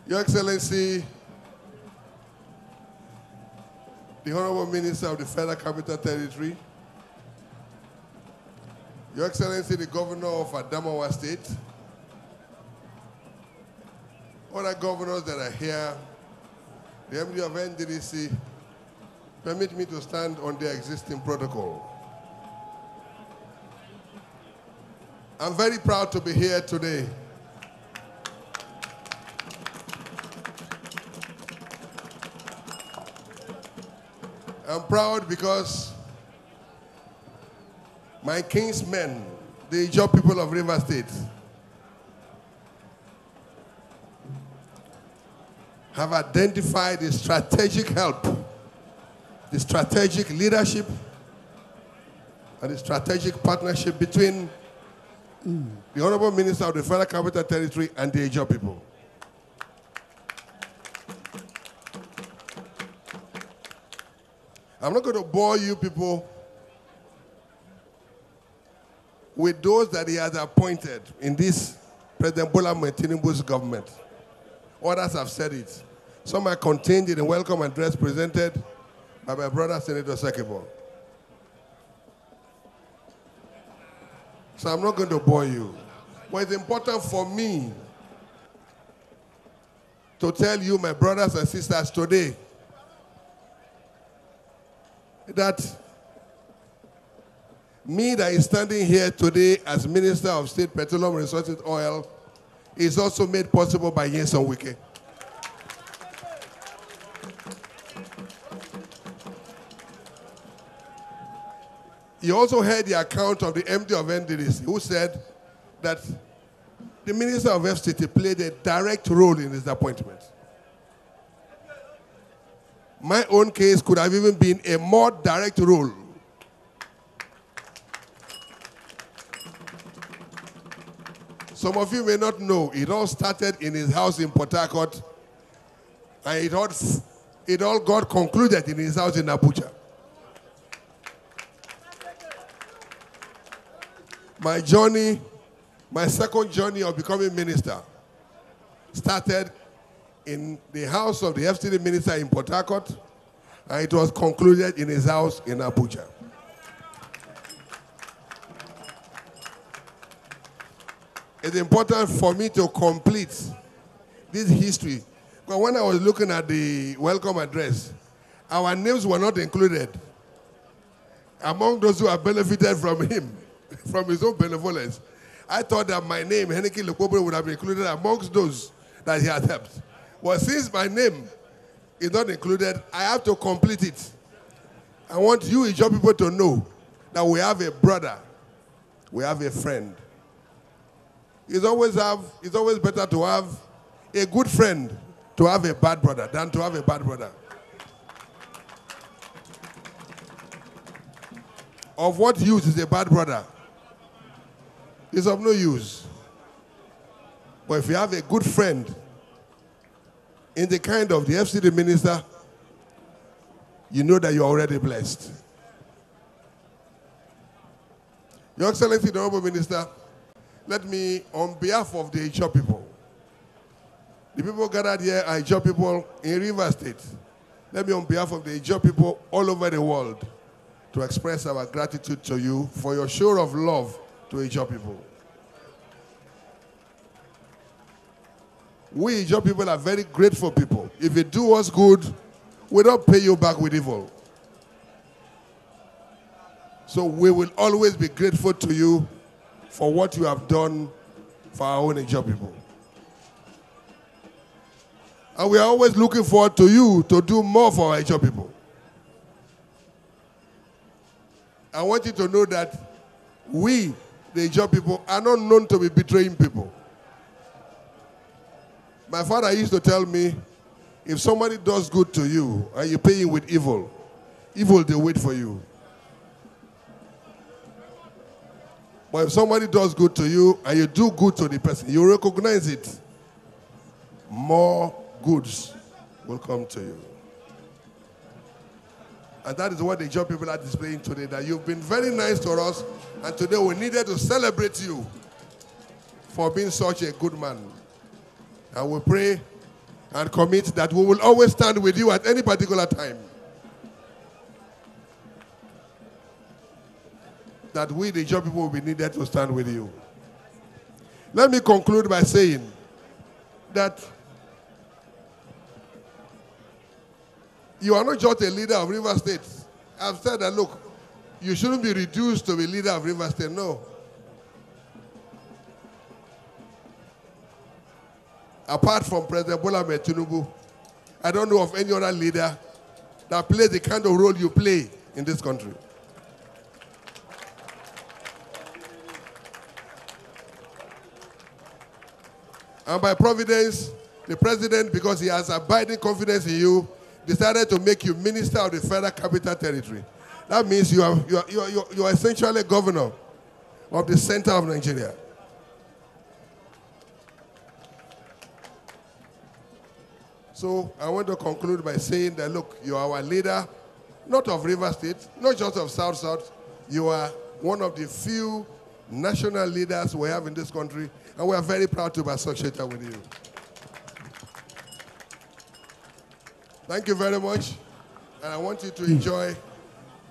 Your Excellency, the Honorable Minister of the Federal Capital Territory, Your Excellency, the Governor of Adamawa State, other governors that are here, the MD of NDDC, permit me to stand on their existing protocol. I'm very proud to be here today. I'm proud because my kinsmen, the Ijaw people of River State, have identified the strategic help, the strategic leadership, and the strategic partnership between the Honorable Minister of the Federal Capital Territory and the Ijaw people. I'm not going to bore you people with those that he has appointed in this President Bola Tinubu's government. Others have said it. Some are contained in the welcome address presented by my brother, Senator Sekebo. So I'm not going to bore you. But it's important for me to tell you, my brothers and sisters, today, that me that is standing here today as Minister of State Petroleum Resources Oil is also made possible by Nyesom Wike. You also heard the account of the MD of NDDC who said that the Minister of FCT played a direct role in his appointment. My own case could have even been a more direct role. Some of you may not know, it all started in his house in Port Harcourt, and it all got concluded in his house in Abuja. My journey, my second journey of becoming minister, started in the house of the FCT minister in Port Harcourt, and it was concluded in his house in Abuja. It's important for me to complete this history. But when I was looking at the welcome address, our names were not included among those who have benefited from him, from his own benevolence. I thought that my name, Heneki Lekobre, would have been included amongst those that he had helped. But since my name is not included, I have to complete it. I want you Ijaw people to know that we have a brother, we have a friend. It's always better to have a good friend to have a bad brother than to have a bad brother. Of what use is a bad brother? It's of no use. But if you have a good friend in the kind of the FCT minister, you know that you're already blessed. Your Excellency, the Honorable Minister, let me, on behalf of the Ijaw people, the people gathered here are Ijaw people in Rivers State. Let me, on behalf of the Ijaw people all over the world, to express our gratitude to you for your show of love to Ijaw people. We Ijaw people are very grateful people. If you do us good, we don't pay you back with evil. So we will always be grateful to you for what you have done for our own Ijaw people. And we are always looking forward to you to do more for our Ijaw people. I want you to know that we, the Ijaw people, are not known to be betraying people. My father used to tell me, if somebody does good to you and you pay him with evil, evil they wait for you. But if somebody does good to you and you do good to the person, you recognize it, more goods will come to you. And that is what the Ijaw people are displaying today, that you've been very nice to us, and today we needed to celebrate you for being such a good man. And we pray and commit that we will always stand with you at any particular time. That we, the Ijaw people, will be needed to stand with you. Let me conclude by saying that you are not just a leader of Rivers State. I've said that, look, you shouldn't be reduced to be leader of Rivers State. No. Apart from President Bola Ahmed Tinubu, I don't know of any other leader that plays the kind of role you play in this country. And by providence, the president, because he has abiding confidence in you, decided to make you Minister of the Federal Capital Territory. That means you are essentially governor of the center of Nigeria. So I want to conclude by saying that, look, you are our leader, not of Rivers State, not just of South-South. You are one of the few national leaders we have in this country, and we are very proud to be associated with you. Thank you very much, and I want you to enjoy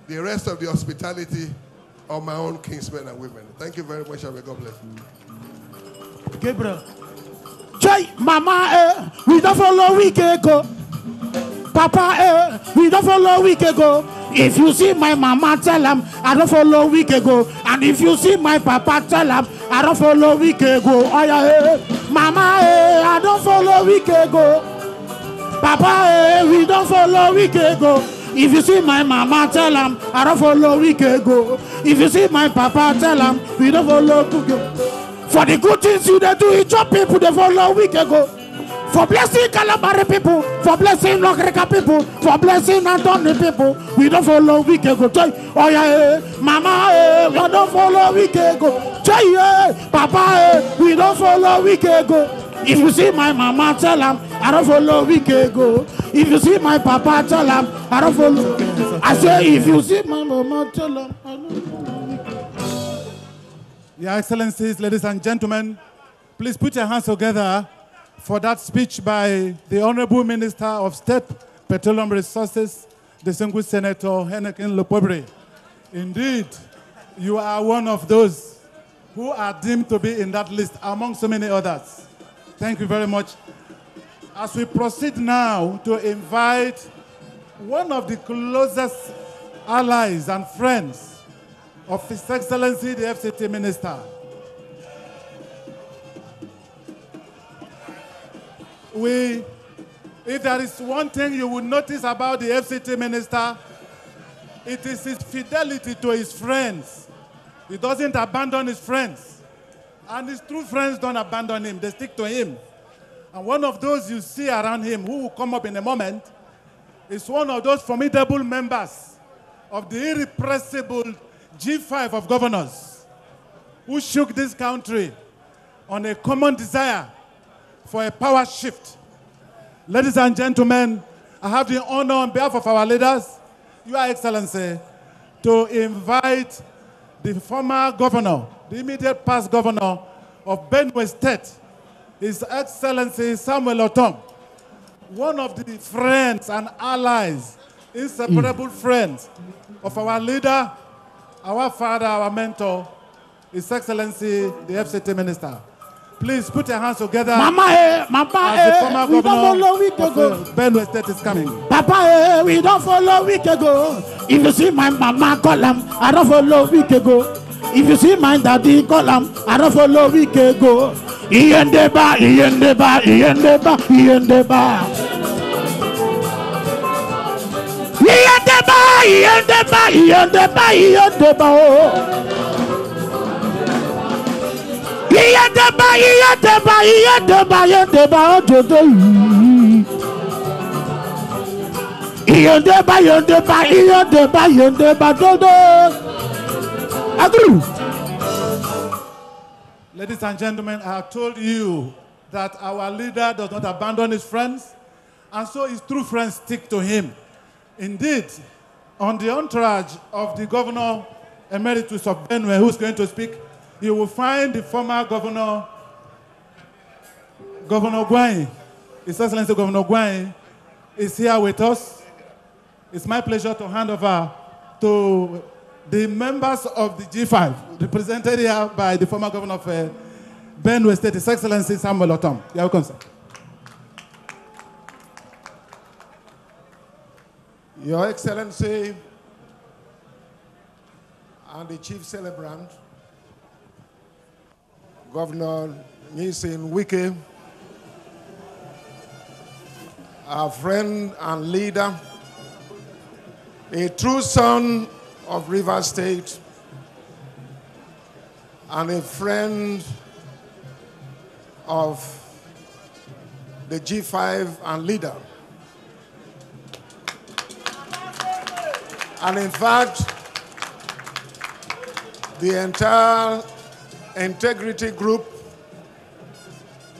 the rest of the hospitality of my own kinsmen and women. Thank you very much, and may God bless you. Gabriel. Jay, Mama, we don't follow Wike go. Papa, we don't follow Wike go. If you see my mama, tell him I don't follow Wike go. And if you see my papa, tell him I don't follow Wike go. Oh yeah, Mama, I don't follow Wike go. Papa, we don't follow Wike go. If you see my mama, tell him I don't follow Wike go. If you see my papa, tell him we don't follow Wike go. For the good things you do, Ijaw people they follow Wike go. For blessing Calabari people, for blessing Lokreka people, for blessing Antoni people, we don't follow Wike go. Oh yeah, Mama, we don't follow Wike go. Papa, we don't follow Wike go. If you see my mama, tell him I don't follow Wike go. If you see my papa, tell him I don't follow. I say if you see my mama, tell him I don't follow Wike. Your Excellencies, ladies and gentlemen, please put your hands together for that speech by the Honorable Minister of State, Petroleum Resources, distinguished Senator Henneken Lopobre. Indeed, you are one of those who are deemed to be in that list among so many others. Thank you very much. As we proceed now to invite one of the closest allies and friends of His Excellency, the FCT Minister. If there is one thing you will notice about the FCT Minister, it is his fidelity to his friends. He doesn't abandon his friends. And his true friends don't abandon him, they stick to him. And one of those you see around him, who will come up in a moment, is one of those formidable members of the irrepressible G5 of governors who shook this country on a common desire for a power shift. Ladies and gentlemen, I have the honor on behalf of our leaders, Your Excellency, to invite the former governor, the immediate past governor of Benue State, His Excellency Samuel Otom, one of the friends and allies, inseparable friends of our leader, our father, our mentor, His Excellency, the FCT Minister. Please put your hands together. Mama, as the former we don't follow Wike go. Benue State is coming. Papa, we don't follow Wike go. If you see my mama call him, I don't follow Wike go. If you see my daddy call him, I don't follow Wike go. Iyendeba, Iyendeba, Iyendeba, Iyendeba. Iyendeba, Iyendeba, Iyendeba, Iyendeba, oh. Iyendeba, Iyendeba, Iyendeba, Iyendeba, oh, Jodo. Iyendeba, Iyendeba, Iyendeba, Iyendeba, Jodo. Agree. Ladies and gentlemen, I have told you that our leader does not abandon his friends, and so his true friends stick to him. Indeed, on the entourage of the governor emeritus of Benue, who's going to speak, you will find the former governor, Governor Gwai. His Excellency Governor Gwai is here with us. It's my pleasure to hand over to the members of the G5, represented here by the former governor of Benue State, His Excellency Samuel Otom. You're welcome, sir. Your Excellency and the Chief Celebrant, Governor Nyesom Wike, our friend and leader, a true son of Rivers State, and a friend of the G5 and leader. And in fact, the entire integrity group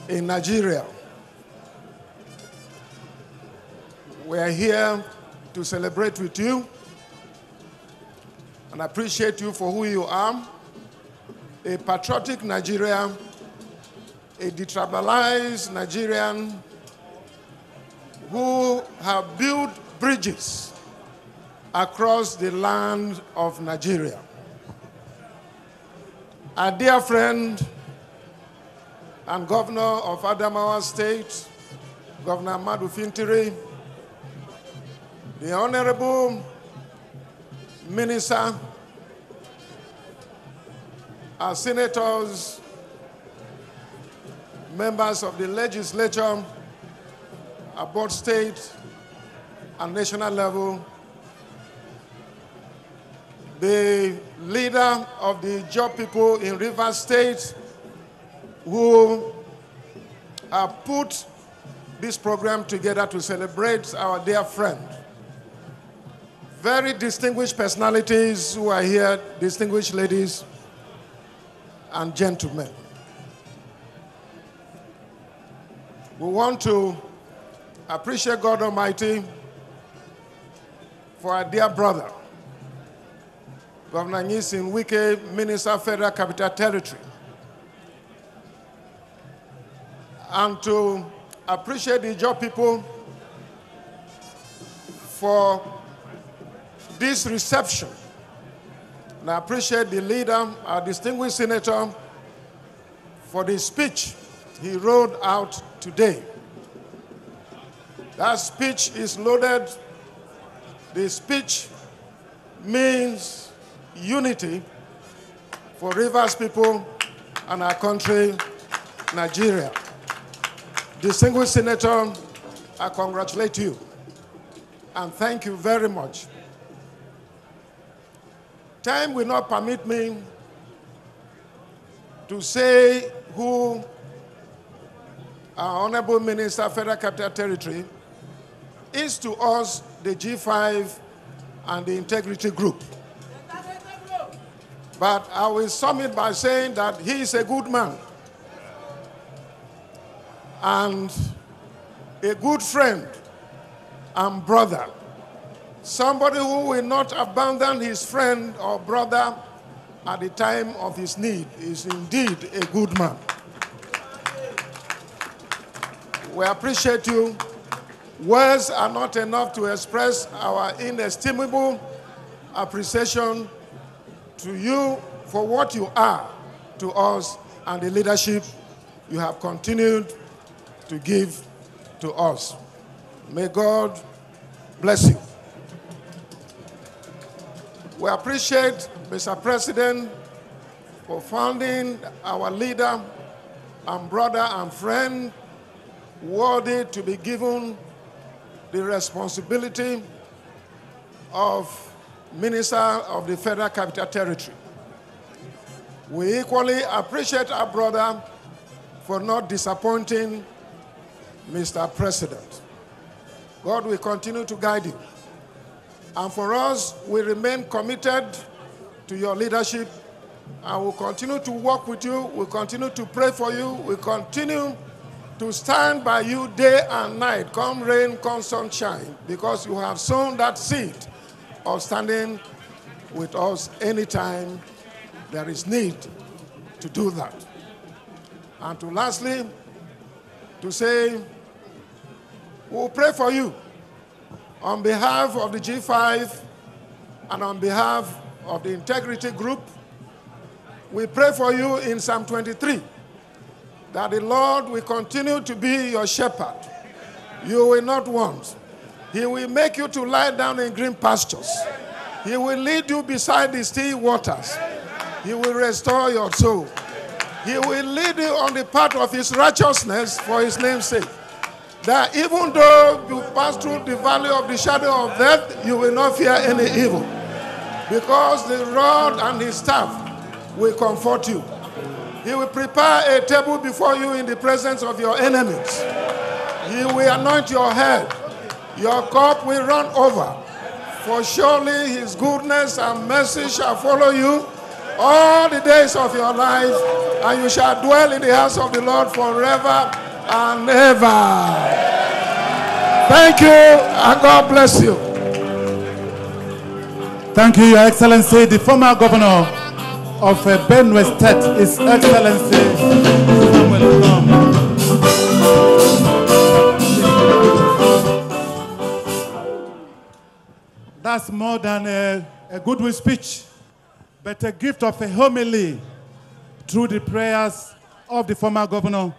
in Nigeria. We are here to celebrate with you and appreciate you for who you are, a patriotic Nigerian, a detribalized Nigerian who have built bridges across the land of Nigeria. our dear friend and governor of Adamawa State, Governor Madu Fintiri, the Honorable Minister, our senators, members of the legislature, at both state and national level, the leader of the Ijaw people in Rivers State who have put this program together to celebrate our dear friend. Very distinguished personalities who are here, distinguished ladies and gentlemen. We want to appreciate God Almighty for our dear brother, Governor Wike, Minister of Federal Capital Territory, and to appreciate the Ijaw people for this reception. And I appreciate the leader, our distinguished senator, for the speech he wrote out today. That speech is loaded. The speech means unity for Rivers people and our country, Nigeria. Distinguished Senator, I congratulate you and thank you very much. Time will not permit me to say who our Honorable Minister of Federal Capital Territory is to us, the G5 and the Integrity Group. But I will sum it by saying that he is a good man and a good friend and brother. Somebody who will not abandon his friend or brother at the time of his need is indeed a good man. We appreciate you. Words are not enough to express our inestimable appreciation to you for what you are to us and the leadership you have continued to give to us. May God bless you. We appreciate Mr. President for founding our leader and brother and friend, worthy to be given the responsibility of Minister of the Federal Capital Territory. We equally appreciate our brother for not disappointing Mr. President. God will continue to guide you. And for us, we remain committed to your leadership and we'll continue to work with you, we'll continue to pray for you, we'll continue to stand by you day and night, come rain, come sunshine, because you have sown that seed of standing with us anytime there is need to do that. And to lastly, to say, we'll pray for you on behalf of the G5 and on behalf of the Integrity Group. We pray for you in Psalm 23, that the Lord will continue to be your shepherd. You will not want. He will make you to lie down in green pastures. He will lead you beside the still waters. He will restore your soul. He will lead you on the path of his righteousness for his name's sake. That even though you pass through the valley of the shadow of death, you will not fear any evil. Because the rod and his staff will comfort you. He will prepare a table before you in the presence of your enemies. He will anoint your head. Your cup will run over. For surely his goodness and mercy shall follow you all the days of your life, and you shall dwell in the house of the Lord forever and ever. Thank you, and God bless you. Thank you, Your Excellency, the former governor of Benue State, His Excellency Samuel Tom. That's more than a goodwill speech, but a gift of a homily through the prayers of the former governor